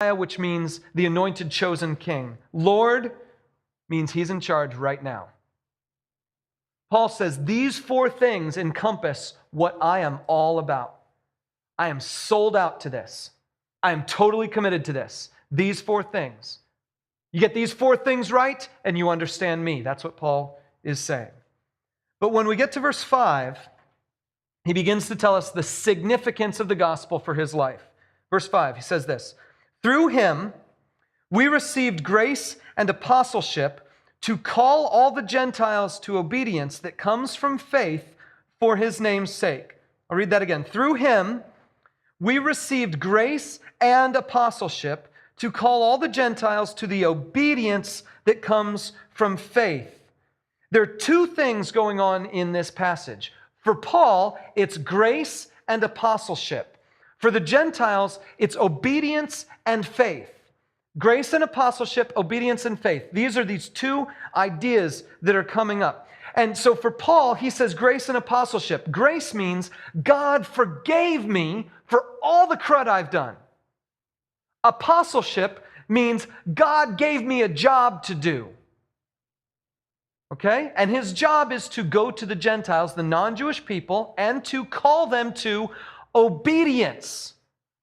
which means the anointed chosen king. Lord means he's in charge right now. Paul says these four things encompass what I am all about. I am sold out to this. I am totally committed to this. These four things. You get these four things right, and you understand me. That's what Paul is saying. But when we get to verse 5, he begins to tell us the significance of the gospel for his life. Verse 5, he says this, "Through him we received grace and apostleship to call all the Gentiles to obedience that comes from faith for his name's sake." I'll read that again. "Through him we received grace and apostleship to call all the Gentiles to the obedience that comes from faith." There are two things going on in this passage. For Paul, it's grace and apostleship. For the Gentiles, it's obedience and faith. Grace and apostleship, obedience and faith. These are these two ideas that are coming up. And so for Paul, he says grace and apostleship. Grace means God forgave me for all the crud I've done. Apostleship means God gave me a job to do. Okay? And his job is to go to the Gentiles, the non-Jewish people, and to call them to obedience.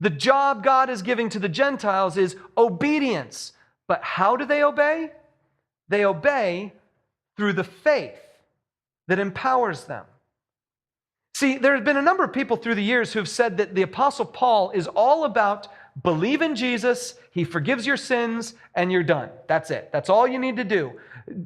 The job God is giving to the Gentiles is obedience. But how do they obey? They obey through the faith that empowers them. See, there have been a number of people through the years who have said that the Apostle Paul is all about believe in Jesus, he forgives your sins, and you're done. That's it. That's all you need to do.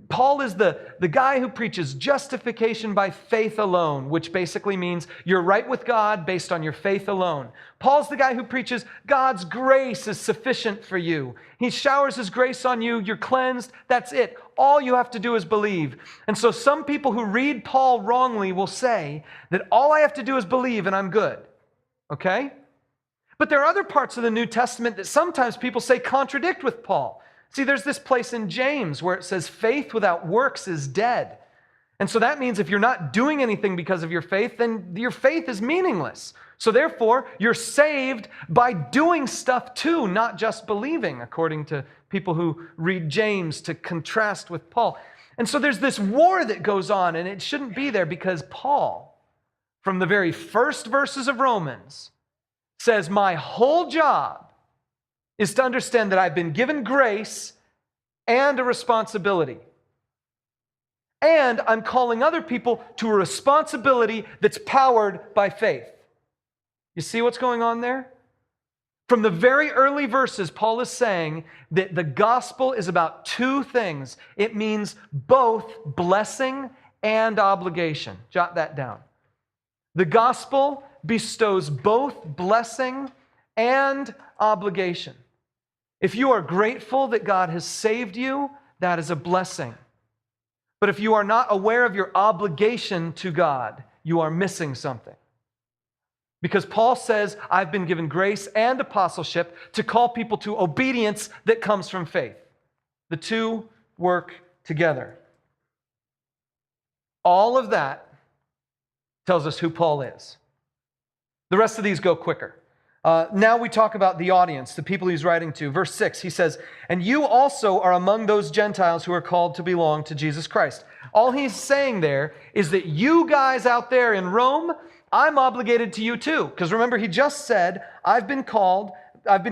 Paul is the guy who preaches justification by faith alone, which basically means you're right with God based on your faith alone. Paul's the guy who preaches God's grace is sufficient for you. He showers his grace on you, you're cleansed, that's it. All you have to do is believe. And so some people who read Paul wrongly will say that all I have to do is believe and I'm good. Okay? But there are other parts of the New Testament that sometimes people say contradict with Paul. See, there's this place in James where it says faith without works is dead. And so that means if you're not doing anything because of your faith, then your faith is meaningless. So therefore, you're saved by doing stuff too, not just believing, according to people who read James to contrast with Paul. And so there's this war that goes on, and it shouldn't be there because Paul, from the very first verses of Romans, says my whole job is to understand that I've been given grace and a responsibility. And I'm calling other people to a responsibility that's powered by faith. You see what's going on there? From the very early verses, Paul is saying that the gospel is about two things. It means both blessing and obligation. Jot that down. The gospel bestows both blessing and obligation. If you are grateful that God has saved you, that is a blessing. But if you are not aware of your obligation to God, you are missing something. Because Paul says, I've been given grace and apostleship to call people to obedience that comes from faith. The two work together. All of that tells us who Paul is. The rest of these go quicker. Now we talk about the audience, the people he's writing to. Verse 6, he says, "And you also are among those Gentiles who are called to belong to Jesus Christ." All he's saying there is that you guys out there in Rome, I'm obligated to you too. Because remember, he just said, I've been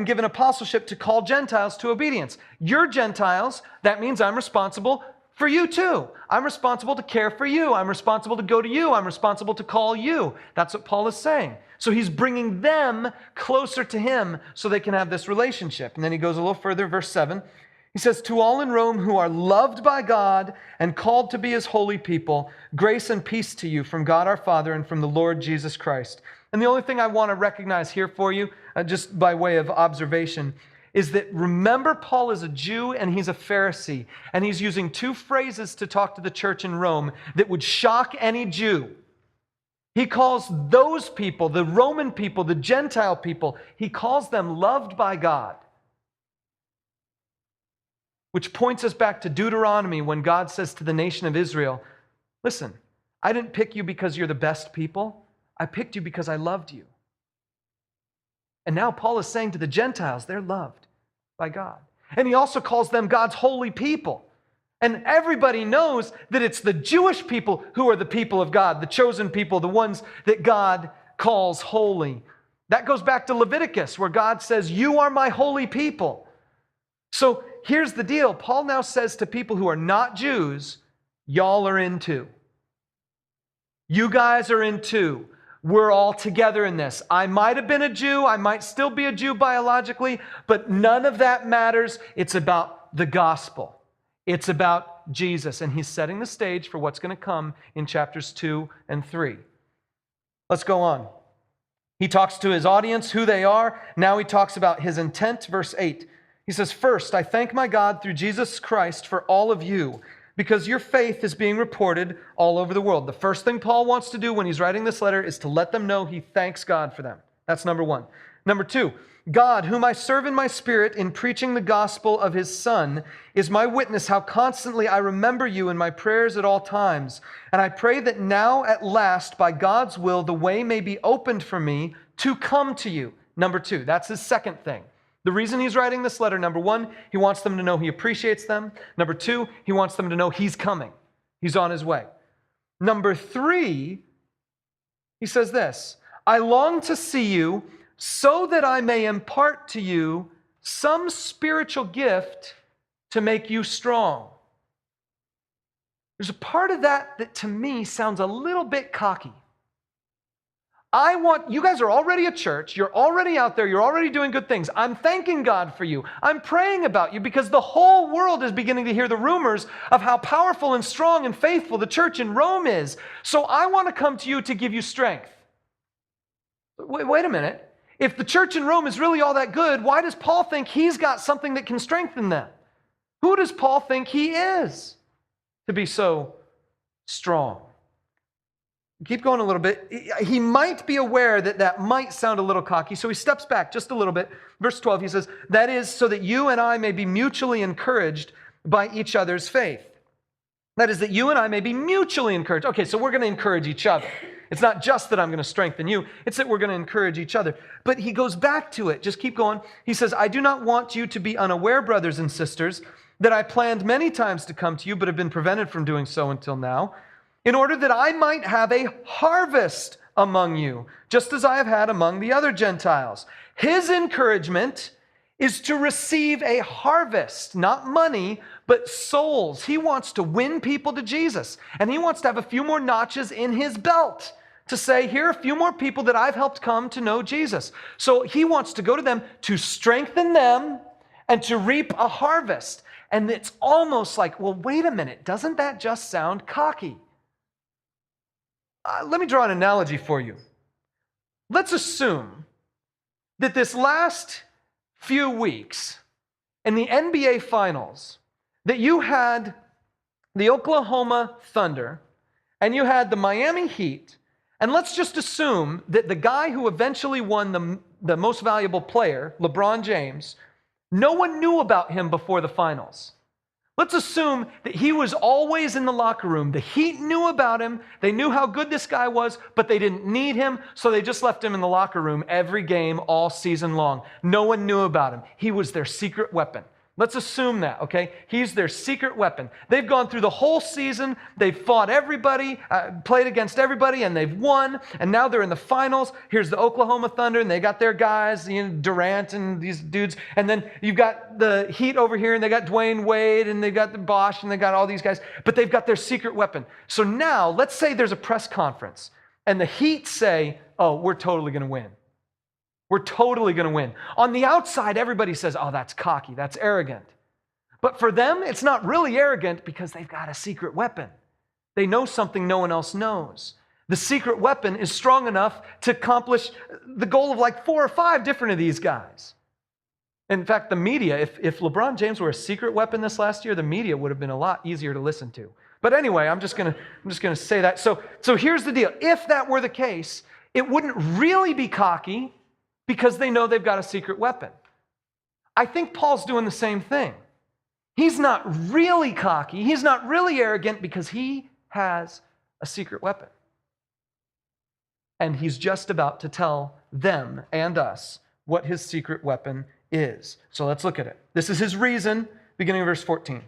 given apostleship to call Gentiles to obedience. You're Gentiles, that means I'm responsible for you too. I'm responsible to care for you. I'm responsible to go to you. I'm responsible to call you. That's what Paul is saying. So he's bringing them closer to him so they can have this relationship. And then he goes a little further, verse 7. He says, "To all in Rome who are loved by God and called to be his holy people, grace and peace to you from God our Father and from the Lord Jesus Christ." And the only thing I want to recognize here for you, just by way of observation, is that remember Paul is a Jew and he's a Pharisee. And he's using two phrases to talk to the church in Rome that would shock any Jew. He calls those people, the Roman people, the Gentile people, he calls them loved by God. Which points us back to Deuteronomy when God says to the nation of Israel, listen, I didn't pick you because you're the best people. I picked you because I loved you. And now Paul is saying to the Gentiles, they're loved. by God. And he also calls them God's holy people. And everybody knows that it's the Jewish people who are the people of God, the chosen people, the ones that God calls holy. That goes back to Leviticus, where God says, "You are my holy people." So here's the deal. Paul now says to people who are not Jews, y'all are in too. You guys are in too. We're all together in this. I might have been a Jew. I might still be a Jew biologically, but none of that matters. It's about the gospel. It's about Jesus. And he's setting the stage for what's going to come in chapters 2 and 3. Let's go on. He talks to his audience, who they are. Now he talks about his intent. Verse 8. He says, "First, I thank my God through Jesus Christ for all of you, because your faith is being reported all over the world." The first thing Paul wants to do when he's writing this letter is to let them know he thanks God for them. That's number one. Number two, God, whom I serve in my spirit in preaching the gospel of his Son, is my witness how constantly I remember you in my prayers at all times. And I pray that now at last, by God's will, the way may be opened for me to come to you. Number two, that's his second thing. The reason he's writing this letter, number one, he wants them to know he appreciates them. Number two, he wants them to know he's coming. He's on his way. Number three, he says this, "I long to see you so that I may impart to you some spiritual gift to make you strong." There's a part of that to me sounds a little bit cocky. You guys are already a church. You're already out there. You're already doing good things. I'm thanking God for you. I'm praying about you because the whole world is beginning to hear the rumors of how powerful and strong and faithful the church in Rome is. So I want to come to you to give you strength. Wait a minute. If the church in Rome is really all that good, why does Paul think he's got something that can strengthen them? Who does Paul think he is to be so strong? Keep going a little bit. He might be aware that might sound a little cocky, so he steps back just a little bit. Verse 12, he says, "That is so that you and I may be mutually encouraged by each other's faith." That is, that you and I may be mutually encouraged. Okay, so we're going to encourage each other. It's not just that I'm going to strengthen you, it's that we're going to encourage each other. But he goes back to it. Just keep going. He says, "I do not want you to be unaware, brothers and sisters, that I planned many times to come to you, but have been prevented from doing so until now, in order that I might have a harvest among you, just as I have had among the other Gentiles." His encouragement is to receive a harvest, not money, but souls. He wants to win people to Jesus, and he wants to have a few more notches in his belt to say, here are a few more people that I've helped come to know Jesus. So he wants to go to them to strengthen them and to reap a harvest. And it's almost like, well, wait a minute, doesn't that just sound cocky? Let me draw an analogy for you. Let's assume that this last few weeks in the NBA Finals, that you had the Oklahoma Thunder and you had the Miami Heat, and let's just assume that the guy who eventually won the most valuable player, LeBron James, no one knew about him before the finals. Let's assume that he was always in the locker room. The Heat knew about him. They knew how good this guy was, but they didn't need him, so they just left him in the locker room every game all season long. No one knew about him. He was their secret weapon. Let's assume that, okay? He's their secret weapon. They've gone through the whole season. They've fought everybody, played against everybody, and they've won. And now they're in the finals. Here's the Oklahoma Thunder, and they got their guys, Durant and these dudes. And then you've got the Heat over here, and they got Dwayne Wade, and they've got the Bosch, and they got all these guys. But they've got their secret weapon. So now, let's say there's a press conference, and the Heat say, oh, we're totally going to win. We're totally going to win. On the outside, everybody says, oh, that's cocky, that's arrogant. But for them, it's not really arrogant because they've got a secret weapon. They know something no one else knows. The secret weapon is strong enough to accomplish the goal of like 4 or 5 different of these guys. In fact, the media, if LeBron James were a secret weapon this last year, the media would have been a lot easier to listen to. But anyway, I'm just going to say that. So here's the deal. If that were the case, it wouldn't really be cocky, because they know they've got a secret weapon. I think Paul's doing the same thing. He's not really cocky. He's not really arrogant because he has a secret weapon. And he's just about to tell them and us what his secret weapon is. So let's look at it. This is his reason, beginning of verse 14.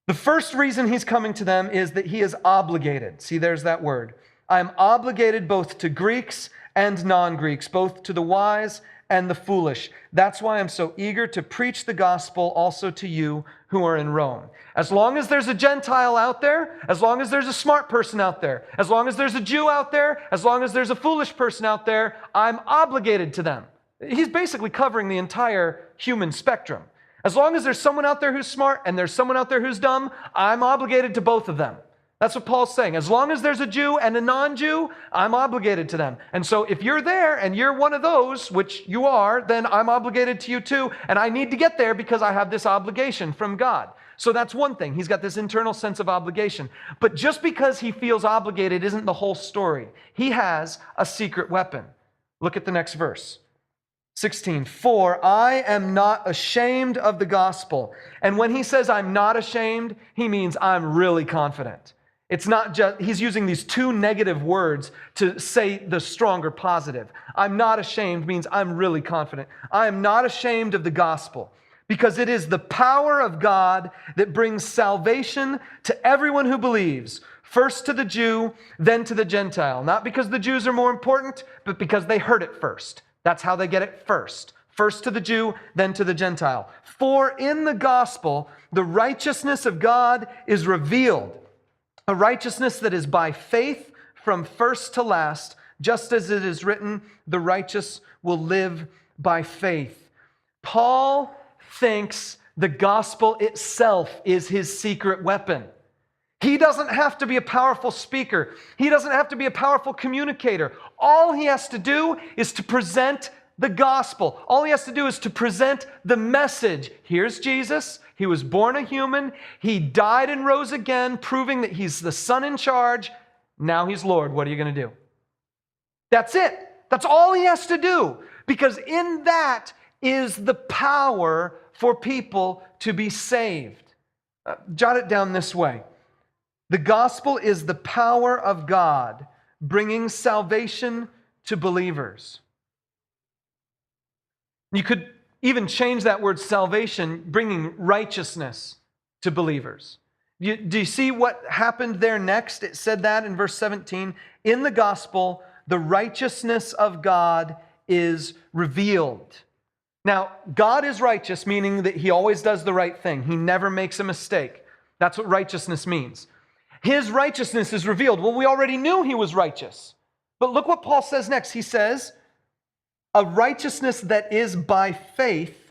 The first reason he's coming to them is that he is obligated. See, there's that word. I am obligated both to Greeks and non-Greeks, both to the wise and the foolish. That's why I'm so eager to preach the gospel also to you who are in Rome. As long as there's a Gentile out there, as long as there's a smart person out there, as long as there's a Jew out there, as long as there's a foolish person out there, I'm obligated to them. He's basically covering the entire human spectrum. As long as there's someone out there who's smart and there's someone out there who's dumb, I'm obligated to both of them. That's what Paul's saying. As long as there's a Jew and a non-Jew, I'm obligated to them. And so if you're there and you're one of those, which you are, then I'm obligated to you too. And I need to get there because I have this obligation from God. So that's one thing. He's got this internal sense of obligation. But just because he feels obligated isn't the whole story. He has a secret weapon. Look at the next verse. 16, for I am not ashamed of the gospel. And when he says I'm not ashamed, he means I'm really confident. It's not just, he's using these two negative words to say the stronger positive. I'm not ashamed means I'm really confident. I am not ashamed of the gospel because it is the power of God that brings salvation to everyone who believes, first to the Jew, then to the Gentile. Not because the Jews are more important, but because they heard it first. That's how they get it first. First to the Jew, then to the Gentile. For in the gospel, the righteousness of God is revealed. A righteousness that is by faith from first to last, just as it is written, the righteous will live by faith. Paul thinks the gospel itself is his secret weapon. He doesn't have to be a powerful speaker. He doesn't have to be a powerful communicator. All he has to do is to present the gospel. All he has to do is to present the message. Here's Jesus. He was born a human. He died and rose again, proving that he's the Son in charge. Now he's Lord. What are you going to do? That's it. That's all he has to do. Because in that is the power for people to be saved. Jot it down this way. The gospel is the power of God bringing salvation to believers. You could even change that word salvation, bringing righteousness to believers. Do you see what happened there next? It said that in verse 17. In the gospel, the righteousness of God is revealed. Now, God is righteous, meaning that he always does the right thing. He never makes a mistake. That's what righteousness means. His righteousness is revealed. Well, we already knew he was righteous. But look what Paul says next. He says, a righteousness that is by faith